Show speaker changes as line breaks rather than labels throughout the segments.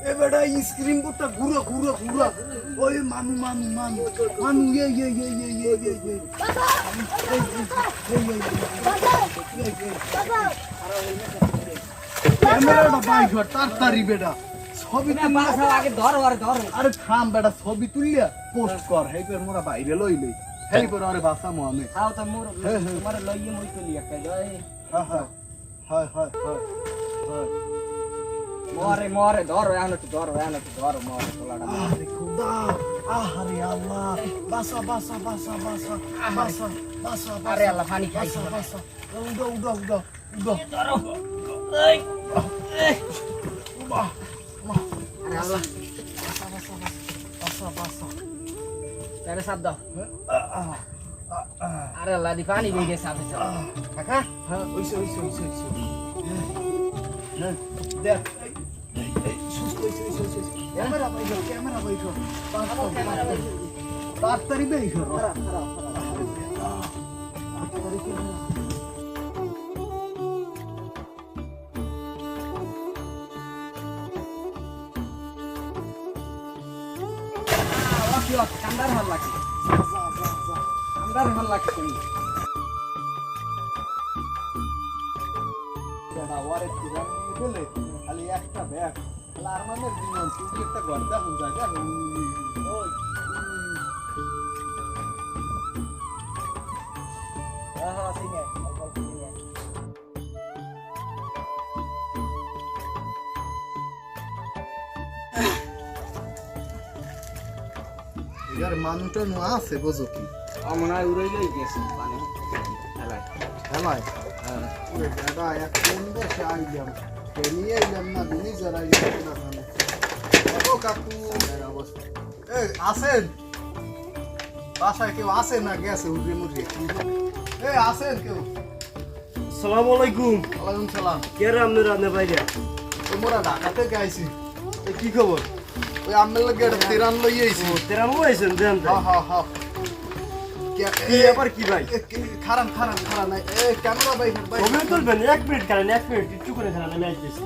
এ বেটা স্ক্রিন বোর্ডটা ঘুরো ঘুরো ঘুরো ওই মানু মানু মানু মানু ক্যামেরাটা বাই কর তাড়াতাড়ি বেটা ছবি তুললে
আগে ধর
আরে থাম বেটা ছবি তুললে পোস্ট কর হেইপের মোরা বাইরে লইলে হেইপের আরে ভাষা মোহামে
হাও তো মোর তোমার লইয়ে মই তুলি একটা জয়
হ্যাঁ হ্যাঁ হয় হয় হয় হয়
মরে ধর মরে তোলাটা
আরে খোদা আরে আল্লাহ বাসা বাসা বাসা বাসা বাসা বাসা
আরে আল্লাহ পানি খাইছি
বাসা উড়ো উড়ো উড়ো উড়ো
ধরো এই
বাহ বাহ
আরে আল্লাহ
বাসা বাসা বাসা বাসা
তারে সাপ দাও আরে আল্লাহ দি পানি বেগে সাপে চাও কাকা
হ্যাঁ ওইসে হ্যাঁ দেখ এই সুস্থ ওইসে ক্যামেরা বাইর তাড়াতাড়ি বের করো
কান্দার ভাল লাগছে
ওয়ারে তিরান বলে খালি একটা ব্যাগ আরমানের দিন তুই একটা গর্দা হন জায়গা ওই
সিনে
এর মানুষটা নো আছে বুঝো কি
মনে হয় উড়ে গেছে পানি হেলায়
হেলায় হ্যাঁ ওরে দাদা এক কোন দেশে আইলাম নিয়ে এলাম না দিনই যারা আইলাম না জানে ও কাকু অবস্থা এই আছেন বাসায় কেউ আছে না গেছে উড়ে মুড়ে এই আছেন কেউ
আসসালামু আলাইকুম।
ওয়ালাইকুম সালাম
কে রে আপনার রান্না বাইরে?
তোমরা ঢাকা থেকে আইছি এই কি খবর ওই আমের লাগে একটা তিরান লই আইছি
তেরা মু আইছেন দেন
হ্যাঁ হ্যাঁ হ্যাঁ
কি ব্যাপার কি ভাই?
খারাপ এই ক্যামেরা ভাই
ছবি তুলবেন 1 মিনিট কারেন 1 মিনিট একটু করে খারান আমি আইতেছি।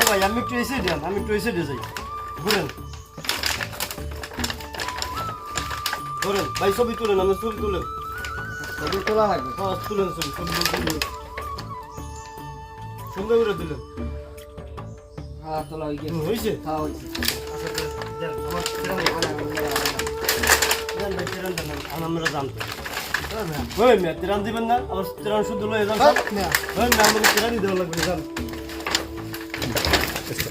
ভাই আমি একটু এসে দেন, আমি একটু এসে দিয়ে যাই। ঘুরেন ধরেন ভাই ছবি তুলেন, আমি ছবি তুলেন।
ছবি তোলা লাগবে
হ্যাঁ তুলেন ছবি তুলেন সুন্দর করে দিলেন।
হ্যাঁ তোলা হয়ে গেছে
হয়েছে?
হ্যাঁ হয়েছে
আচ্ছা দেন আমার দেন ভাই তিরান দেন আমরা জানতো ওই মেয়ে তিরান দিবেন না আবার তিরান শুদ্ধ লয়ে যান। ওই মেয়ে আমাকে তিরানই দেওয়া লাগবে জান।